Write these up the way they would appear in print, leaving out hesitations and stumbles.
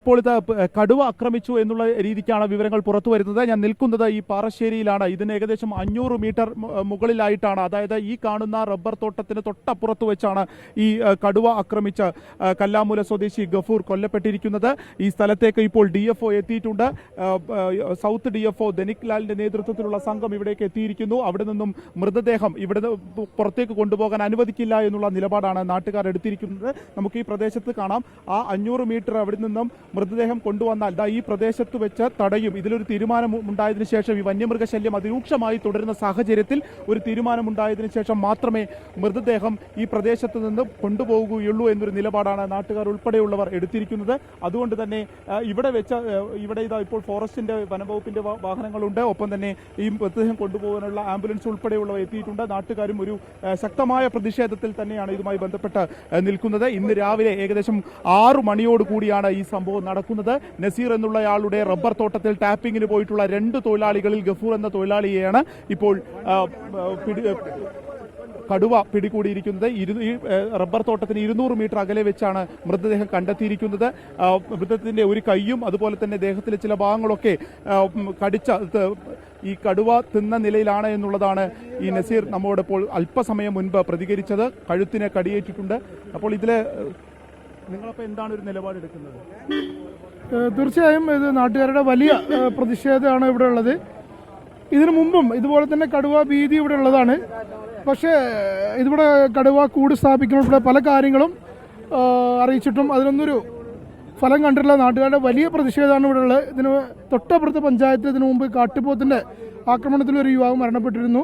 ഇപ്പോൾ ഇത് കടുവ ആക്രമിച്ചു എന്നുള്ള രീതിക്കാണ് വിവരങ്ങൾ പുറത്തു വരുന്നത്. ഞാൻ നിൽക്കുന്നത് ഈ പാറശ്ശേരിയിലാണ്. ഇതിന് ഏകദേശം 500 മീറ്റർ മുകളിലായിട്ടാണ്, അതായത് ഈ കാണുന്ന റബ്ബർ തോട്ടത്തിന് തൊട്ടപ്പുറത്ത് വെച്ചാണ് ഈ കടുവ ആക്രമിച്ച് കല്ലാമൂല സ്വദേശി ഗഫൂർ കൊല്ലപ്പെട്ടിരിക്കുന്നത്. ഈ സ്ഥലത്തേക്ക് ഇപ്പോൾ DFO എത്തിയിട്ടുണ്ട്. സൗത്ത് DFO ധനിക് ലാലിന്റെ നേതൃത്വത്തിലുള്ള സംഘം ഇവിടേക്ക് എത്തിയിരിക്കുന്നു. അവിടെ നിന്നും മൃതദേഹം ഇവിടെ പുറത്തേക്ക് കൊണ്ടുപോകാൻ അനുവദിക്കില്ല എന്നുള്ള നിലപാടാണ് നാട്ടുകാർ എടുത്തിരിക്കുന്നത്. നമുക്ക് ഈ പ്രദേശത്ത് കാണാം. ആ 500 മീറ്റർ അവിടെ നിന്നും മൃതദേഹം കൊണ്ടുവന്നാൽ ഈ പ്രദേശത്ത് വെച്ച് തടയും. ഇതിലൊരു തീരുമാനം ഉണ്ടായതിനു ശേഷം, ഈ വന്യമൃഗശല്യം അതിരൂക്ഷമായി തുടരുന്ന സാഹചര്യത്തിൽ ഒരു തീരുമാനം ഉണ്ടായതിനു ശേഷം മാത്രമേ മൃതദേഹം ഈ പ്രദേശത്ത് നിന്ന് കൊണ്ടുപോകുകയുള്ളൂ എന്നൊരു നിലപാടാണ് നാട്ടുകാർ ഉൾപ്പെടെയുള്ളവർ എടുത്തിരിക്കുന്നത്. അതുകൊണ്ട് തന്നെ ഇവിടെ ഇതാ ഇപ്പോൾ ഫോറസ്റ്റിന്റെ വനംവകുപ്പിന്റെ വാഹനങ്ങളുണ്ട്. ഒപ്പം തന്നെ ഈ മൃതദേഹം കൊണ്ടുപോകാനുള്ള ആംബുലൻസ് ഉൾപ്പെടെയുള്ളവ എത്തിയിട്ടുണ്ട്. നാട്ടുകാരും ഒരു ശക്തമായ പ്രതിഷേധത്തിൽ തന്നെയാണ് ഇതുമായി ബന്ധപ്പെട്ട് നിൽക്കുന്നത്. ഇന്ന് രാവിലെ ഏകദേശം 6 മണിയോട് കൂടിയാണ് ഈ സംഭവം നടക്കുന്നത്. നസീർ എന്നുള്ളയാളുടെ റബ്ബർ തോട്ടത്തിൽ ടാപ്പിങ്ങിന് പോയിട്ടുള്ള 2 തൊഴിലാളികളിൽ ഗഫൂർ എന്ന തൊഴിലാളിയെയാണ് ഇപ്പോൾ കടുവ പിടികൂടിയിരിക്കുന്നത്. ഈ റബ്ബർ തോട്ടത്തിന് 200 മീറ്റർ അകലെ വെച്ചാണ് മൃതദേഹം കണ്ടെത്തിയിരിക്കുന്നത്. മൃതദേഹത്തിന്റെ ഒരു കൈയും അതുപോലെ തന്നെ ദേഹത്തിലെ ചില ഭാഗങ്ങളൊക്കെ ഈ കടുവ തിന്ന നിലയിലാണ് എന്നുള്ളതാണ് ഈ നസീർ നമ്മോടൊപ്പോൾ അല്പസമയം മുൻപ് പ്രതികരിച്ചത്. കഴുത്തിന് കടിയേറ്റിട്ടുണ്ട്. അപ്പോൾ ഇതില് നിങ്ങളപ്പോൾ എന്താണ് ഒരു നിലപാടെടുക്കുന്നത്? തീർച്ചയായും ഇത് നാട്ടുകാരുടെ വലിയ പ്രതിഷേധമാണ് ഇവിടെ ഉള്ളത്. ഇതിനു മുമ്പും ഇതുപോലെ തന്നെ കടുവ ഭീതി ഇവിടെ ഉള്ളതാണ്. പക്ഷേ ഇതിവിടെ കടുവ കൂട് സ്ഥാപിക്കുന്നതിലൂടെ പല കാര്യങ്ങളും അറിയിച്ചിട്ടും അതിനൊന്നൊരു ഫലം കണ്ടിട്ടുള്ള നാട്ടുകാരുടെ വലിയ പ്രതിഷേധമാണ് ഇവിടെ ഉള്ളത്. ഇതിന് തൊട്ടപ്പുറത്തെ പഞ്ചായത്ത് ഇതിനു മുമ്പ് കാട്ടുപോത്തിന്റെ ആക്രമണത്തിൽ ഒരു യുവാവ് മരണപ്പെട്ടിരുന്നു.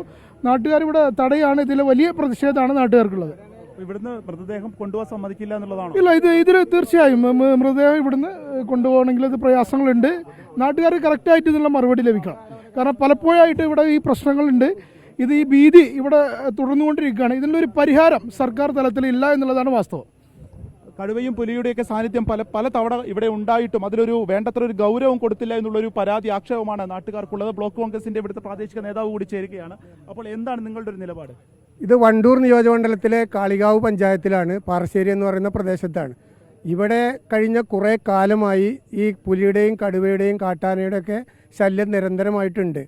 നാട്ടുകാരിവിടെ തടയാണ്. ഇതിലെ വലിയ പ്രതിഷേധമാണ് നാട്ടുകാർക്കുള്ളത്. ഇവിടുന്ന് മൃതദേഹം കൊണ്ടുപോകാൻ സമ്മതിക്കില്ല എന്നുള്ളതാണ്. ഇല്ല, ഇതിൽ തീർച്ചയായും മൃതദേഹം ഇവിടുന്ന് കൊണ്ടുപോകണമെങ്കിൽ അത് പ്രയാസങ്ങളുണ്ട്. നാട്ടുകാർ കറക്റ്റായിട്ട് ഇതിനുള്ള മറുപടി ലഭിക്കണം. കാരണം പലപ്പോഴായിട്ട് ഇവിടെ ഈ പ്രശ്നങ്ങളുണ്ട്. ഈ ഭീതി ഇവിടെ തുടർന്നുകൊണ്ടിരിക്കുകയാണ്. ഇതിനൊരു പരിഹാരം സർക്കാർ തലത്തിൽ ഇല്ല എന്നുള്ളതാണ് വാസ്തവം. കടുവയും പുലിയുടെയൊക്കെ സാന്നിധ്യം പല തവണ ഇവിടെ ഉണ്ടായിട്ടും അതിലൊരു വേണ്ടത്ര ഒരു ഗൗരവം കൊടുത്തില്ല എന്നുള്ളൊരു പരാതി, ആക്ഷേപമാണ് നാട്ടുകാർക്കുള്ളത്. ബ്ലോക്ക് കോൺഗ്രസിന്റെ ഇവിടുത്തെ പ്രാദേശിക നേതാവ് കൂടി ചേരുകയാണ്. അപ്പോൾ എന്താണ് നിങ്ങളുടെ ഒരു നിലപാട്? ഇത് വണ്ടൂർ നിയോജകമണ്ഡലത്തിലെ കാളികാവ് പഞ്ചായത്തിലാണ്, പാറശ്ശേരി എന്ന് പറയുന്ന പ്രദേശത്താണ്. ഇവിടെ കഴിഞ്ഞ കുറേ കാലമായി ഈ പുലിയുടെയും കടുവയുടെയും കാട്ടാനയുടെ ഒക്കെ ശല്യം നിരന്തരമായിട്ടുണ്ട്.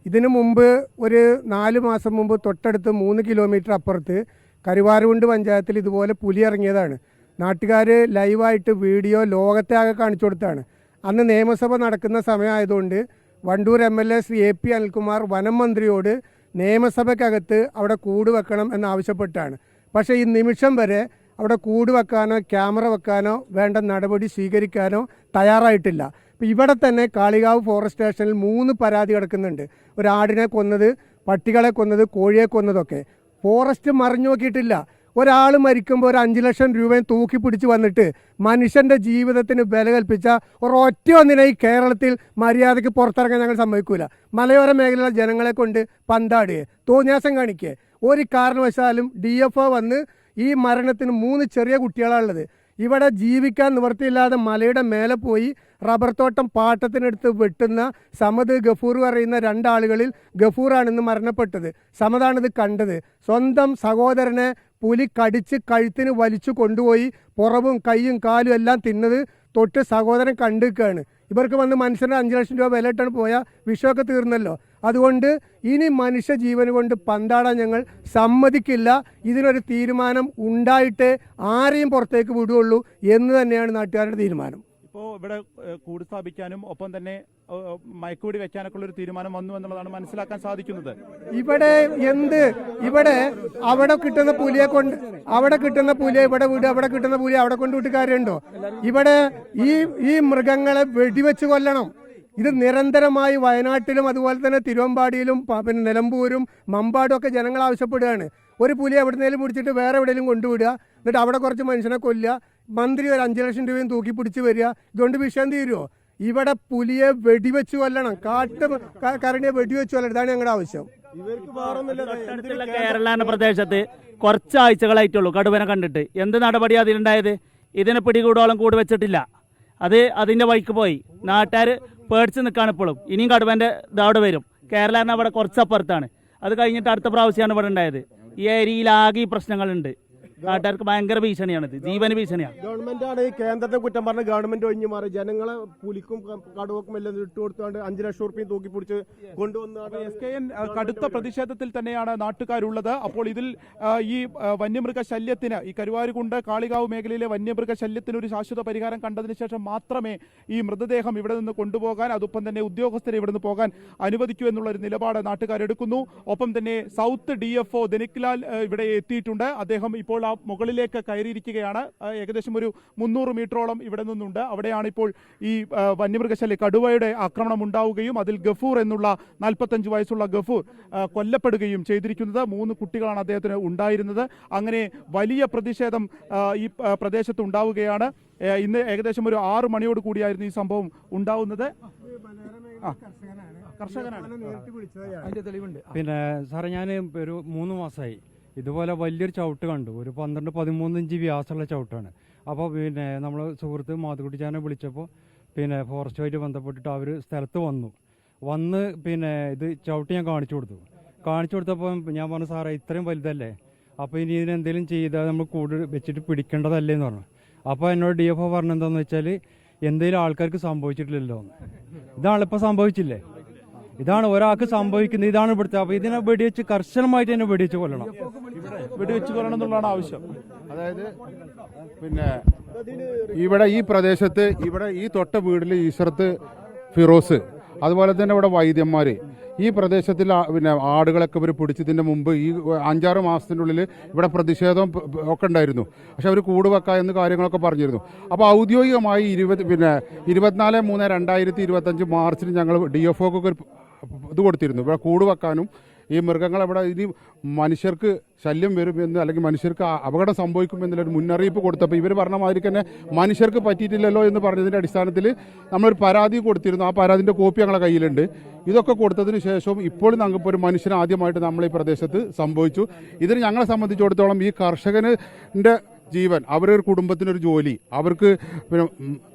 ഇതിനു മുമ്പ് ഒരു 4 മാസം മുമ്പ് തൊട്ടടുത്ത് 3 കിലോമീറ്റർ അപ്പുറത്ത് കരുവാരുകുണ്ട് പഞ്ചായത്തിൽ ഇതുപോലെ പുലി ഇറങ്ങിയതാണ്. നാട്ടുകാർ ലൈവായിട്ട് വീഡിയോ ലോകത്തെ ആകെ കാണിച്ചു കൊടുത്താണ്. അന്ന് നിയമസഭ നടക്കുന്ന സമയമായതുകൊണ്ട് വണ്ടൂർ MLA ശ്രീ AP അനിൽകുമാർ വനം മന്ത്രിയോട് നിയമസഭയ്ക്കകത്ത് അവിടെ കൂട് വെക്കണം എന്നാവശ്യപ്പെട്ടാണ്. പക്ഷേ ഈ നിമിഷം വരെ അവിടെ കൂട് വെക്കാനോ ക്യാമറ വെക്കാനോ വേണ്ട നടപടി സ്വീകരിക്കാനോ തയ്യാറായിട്ടില്ല. ഇപ്പോൾ ഇവിടെ തന്നെ കാളികാവ് ഫോറസ്റ്റ് സ്റ്റേഷനിൽ 3 പരാതി കിടക്കുന്നുണ്ട്. ഒരാടിനെ കൊന്നത്, പട്ടികളെ കൊന്നത്, കോഴിയെ കൊന്നതൊക്കെ. ഫോറസ്റ്റ് മറിഞ്ഞു നോക്കിയിട്ടില്ല. ഒരാൾ മരിക്കുമ്പോൾ ഒരു 5 ലക്ഷം രൂപയും തൂക്കി പിടിച്ച് വന്നിട്ട് മനുഷ്യൻ്റെ ജീവിതത്തിന് വില കൽപ്പിച്ച ഒരൊറ്റ ഒന്നിനെ ഈ കേരളത്തിൽ മര്യാദയ്ക്ക് പുറത്തിറങ്ങാൻ ഞങ്ങൾ സമ്മതിക്കൂല. മലയോര മേഖലയിലെ ജനങ്ങളെ കൊണ്ട് പന്താടുകയെ, തോന്നിയാസം കാണിക്കുക. ഒരു കാരണവശാലും DFO വന്ന് ഈ മരണത്തിന് 3 ചെറിയ കുട്ടികളാണുള്ളത്. ഇവിടെ ജീവിക്കാൻ നിവൃത്തിയില്ലാതെ മലയുടെ മേലെ പോയി റബ്ബർ തോട്ടം പാട്ടത്തിനെടുത്ത് വെട്ടുന്ന സമദ് ഗഫൂർ പറയുന്ന 2 ആളുകളിൽ ഗഫൂറാണിന്ന് മരണപ്പെട്ടത്. സമദാണിത് കണ്ടത്. സ്വന്തം സഹോദരനെ പുലി കടിച്ച് കഴുത്തിന് വലിച്ചു കൊണ്ടുപോയി പുറവും കൈയും കാലും എല്ലാം തിന്നത് തൊട്ട് സഹോദരൻ കണ്ടിരിക്കുകയാണ്. ഇവർക്ക് വന്ന് മനുഷ്യന് 5 ലക്ഷം രൂപ വില ഇട്ടാണ് പോയാൽ വിഷയമൊക്കെ തീർന്നല്ലോ. അതുകൊണ്ട് ഇനി മനുഷ്യ ജീവന് കൊണ്ട് പന്താടാൻ ഞങ്ങൾ സമ്മതിക്കില്ല. ഇതിനൊരു തീരുമാനം ഉണ്ടായിട്ട് ആരെയും പുറത്തേക്ക് വിടുകയുള്ളൂ എന്ന് തന്നെയാണ് നാട്ടുകാരുടെ തീരുമാനം. ഇപ്പോൾ ഇവിടെ കൂട് സ്ഥാപിക്കാനും ഒപ്പം തന്നെ മയക്കുവെടി വെക്കാനൊക്കെ ഉള്ള ഒരു തീരുമാനം വന്നു എന്നുള്ളതാണ് മനസ്സിലാക്കാൻ സാധിക്കുന്നത്. ഇവിടെ അവിടെ കിട്ടുന്ന പുലിയെ ഇവിടെ വിടുക, അവിടെ കിട്ടുന്ന പുലിയെ അവിടെ കൊണ്ടുവിട്ട് കാര്യമുണ്ടോ? ഇവിടെ ഈ മൃഗങ്ങളെ വെടിവെച്ച് കൊല്ലണം. ഇത് നിരന്തരമായി വയനാട്ടിലും അതുപോലെ തന്നെ തിരുവമ്പാടിയിലും പിന്നെ നിലമ്പൂരും മമ്പാടും ഒക്കെ ജനങ്ങൾ ആവശ്യപ്പെടുകയാണ്. ഒരു പുലി എവിടെന്നേലും പിടിച്ചിട്ട് വേറെ എവിടെയെങ്കിലും കൊണ്ടുവിടുക, എന്നിട്ട് അവിടെ കുറച്ച് മനുഷ്യനെ കൊല്ലുക, മന്ത്രി ഒരു 5 ലക്ഷം രൂപയും തൂക്കി പിടിച്ച് വരിക. ഇതുകൊണ്ട് വിഷയം തീരുമോ? ഇവിടെ പുലിയെ വെടിവെച്ച് കൊല്ലണം, കരണിയെ വെടിവെച്ച് കൊല്ലണം. ഇതാണ് ഞങ്ങളുടെ ആവശ്യം. കേരള പ്രദേശത്ത് കുറച്ച് ആഴ്ചകളായിട്ടുള്ളൂ കടുവനെ കണ്ടിട്ട്. എന്ത് നടപടിയാണ് അതിലുണ്ടായത്? ഇതിനെ പിടികൂടോളം കൂട് വെച്ചിട്ടില്ല. അതിന്റെ വഴിക്ക് പോയി. നാട്ടുകാർ പേടിച്ച് നിൽക്കുകയാണ് ഇപ്പോഴും. ഇനിയും കടുവന്റെ ഇതവിടെ വരും. കേരള അവിടെ കുറച്ചപ്പുറത്താണ്. അത് കഴിഞ്ഞിട്ട് അടുത്ത പ്രാവശ്യമാണ് ഇവിടെ ഉണ്ടായത്. ഈ ഏരിയയിൽ ആകെ ഈ പ്രശ്നങ്ങളുണ്ട്. നാട്ടുകാർക്ക് ഭയങ്കര ഭീഷണിയാണിത്, ജീവന് ഭീഷണിയാണ്. ഗവൺമെന്റാണ് ഈ കേന്ദ്രത്തെ കുറ്റം പറഞ്ഞ ഗവൺമെന്റ് ഒഴിഞ്ഞു മാറി ജനങ്ങളെ പുലിക്കും കടുവക്കും എല്ലാം ഇട്ട് കൊടുത്തുകൊണ്ട് 5 ലക്ഷം റുപ്യ തൂക്കി പിടിച്ച് കൊണ്ടുവന്നാണ്. SKN കടുത്ത പ്രതിഷേധത്തിൽ തന്നെയാണ് നാട്ടുകാരുള്ളത്. അപ്പോൾ ഇതിൽ ഈ വന്യമൃഗ ശല്യത്തിന്, ഈ കരുവാരുകുണ്ട് കാളികാവ് മേഖലയിലെ വന്യമൃഗ ശല്യത്തിന് ഒരു ശാശ്വത പരിഹാരം കണ്ടതിന് ശേഷം മാത്രമേ ഈ മൃതദേഹം ഇവിടെ നിന്ന് കൊണ്ടുപോകാൻ, അതൊപ്പം തന്നെ ഉദ്യോഗസ്ഥരെ ഇവിടെ നിന്ന് പോകാൻ അനുവദിക്കൂ എന്നുള്ള ഒരു നിലപാട് നാട്ടുകാരെടുക്കുന്നു. ഒപ്പം തന്നെ സൗത്ത് DFO ധനിക്ലാൽ ഇവിടെ എത്തിയിട്ടുണ്ട്. അദ്ദേഹം ഇപ്പോൾ ആ മുകളിലേക്ക് കയറിയിരിക്കുകയാണ്. ഏകദേശം ഒരു 300 മീറ്ററോളം ഇവിടെ നിന്നുണ്ട്. അവിടെയാണ് ഇപ്പോൾ ഈ വന്യമൃഗശല്യ കടുവയുടെ ആക്രമണം ഉണ്ടാവുകയും അതിൽ ഗഫൂർ എന്നുള്ള 45 വയസ്സുള്ള ഗഫൂർ കൊല്ലപ്പെടുകയും ചെയ്തിരിക്കുന്നത്. 3 കുട്ടികളാണ് അദ്ദേഹത്തിന് ഉണ്ടായിരുന്നത്. അങ്ങനെ വലിയ പ്രതിഷേധം ഈ പ്രദേശത്ത് ഉണ്ടാവുകയാണ്. ഇന്ന് ഏകദേശം ഒരു 6 മണിയോട് കൂടിയായിരുന്നു ഈ സംഭവം ഉണ്ടാവുന്നത്. കർഷകനാണ്. അതിന്റെ തെളിവുണ്ട്. പിന്നെ സാറേ, ഞാൻ ഒരു 3 മാസമായി ഇതുപോലെ വലിയൊരു ചവിട്ട് കണ്ടു. ഒരു 12-13 ഇഞ്ച് വ്യാസമുള്ള ചവിട്ടാണ്. അപ്പോൾ പിന്നെ നമ്മൾ സുഹൃത്ത് മാതുക്കുട്ടിച്ചാനെ വിളിച്ചപ്പോൾ പിന്നെ ഫോറസ്റ്റുമായിട്ട് ബന്ധപ്പെട്ടിട്ട് അവർ സ്ഥലത്ത് വന്ന് പിന്നെ ഇത് ചവിട്ട് ഞാൻ കാണിച്ചു കൊടുത്തപ്പോൾ ഞാൻ പറഞ്ഞു, സാറേ ഇത്രയും വലുതല്ലേ, അപ്പോൾ ഇനി ഇതിനെന്തെങ്കിലും ചെയ്താൽ നമ്മൾ കൂട് വെച്ചിട്ട് പിടിക്കേണ്ടതല്ലേ എന്ന് പറഞ്ഞു. അപ്പോൾ എന്നോട് DFO പറഞ്ഞെന്താണെന്ന് വെച്ചാൽ എന്തെങ്കിലും ആൾക്കാർക്ക് സംഭവിച്ചിട്ടില്ലല്ലോ എന്ന്. ഇതാണിപ്പോൾ സംഭവിച്ചില്ലേ, ഇതാണ് ഒരാൾക്ക് സംഭവിക്കുന്നത്, ഇതാണ് ഇവിടുത്തെ. അപ്പോൾ ഇതിനെ വെടിവെച്ച് കർശനമായിട്ട് തന്നെ വെടിവെച്ച് കൊല്ലണം എന്നുള്ളതാണ് ആവശ്യം. അതായത് പിന്നെ ഇവിടെ ഈ പ്രദേശത്ത് ഇവിടെ ഈ തൊട്ട വീട്ടിൽ ഈശ്വരത്ത് ഫിറോസ്, അതുപോലെ തന്നെ ഇവിടെ വൈദ്യന്മാർ, ഈ പ്രദേശത്തിൽ പിന്നെ ആടുകളൊക്കെ ഇവർ പിടിച്ചതിൻ്റെ മുമ്പ് ഈ 5-6 മാസത്തിനുള്ളിൽ ഇവിടെ പ്രതിഷേധം ഒക്കെ ഉണ്ടായിരുന്നു. പക്ഷെ അവർ കൂട് വെക്കുക എന്ന് കാര്യങ്ങളൊക്കെ പറഞ്ഞിരുന്നു. അപ്പോൾ ഔദ്യോഗികമായി 24/3/2025 മാർച്ചിൽ ഞങ്ങൾ DFOക്കൊക്കെ ഇത് കൊടുത്തിരുന്നു, ഇവിടെ കൂട് വെക്കാനും ഈ മൃഗങ്ങൾ ഇവിടെ ഇനി മനുഷ്യർക്ക് ശല്യം വരുമെന്ന് അല്ലെങ്കിൽ മനുഷ്യർക്ക് അപകടം സംഭവിക്കും എന്നുള്ളൊരു മുന്നറിയിപ്പ് കൊടുത്തപ്പോൾ ഇവർ പറഞ്ഞ മാതിരി തന്നെ മനുഷ്യർക്ക് പറ്റിയിട്ടില്ലല്ലോ എന്ന് പറഞ്ഞതിൻ്റെ അടിസ്ഥാനത്തിൽ നമ്മളൊരു പരാതി കൊടുത്തിരുന്നു. ആ പരാതിൻ്റെ കോപ്പി ഞങ്ങളുടെ കയ്യിലുണ്ട്. ഇതൊക്കെ കൊടുത്തതിന് ശേഷവും ഇപ്പോൾ ഞങ്ങൾക്ക് ഒരു മനുഷ്യന് ആദ്യമായിട്ട് നമ്മൾ ഈ പ്രദേശത്ത് സംഭവിച്ചു. ഇതിന് ഞങ്ങളെ സംബന്ധിച്ചിടത്തോളം ഈ കർഷകൻ്റെ ജീവൻ, അവരൊരു കുടുംബത്തിനൊരു ജോലി, അവർക്ക് പിന്നെ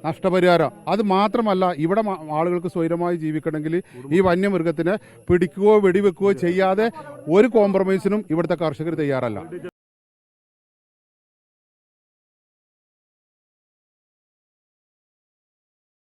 നഷ്ടപരിഹാരം, അത് മാത്രമല്ല ഇവിടെ ആളുകൾക്ക് സ്വൈരമായി ജീവിക്കണമെങ്കിൽ ഈ വന്യമൃഗത്തിനെ പിടിക്കുകയോ വെടിവെക്കുകയോ ചെയ്യാതെ ഒരു കോംപ്രമൈസിനും ഇവിടുത്തെ കർഷകർ തയ്യാറല്ല.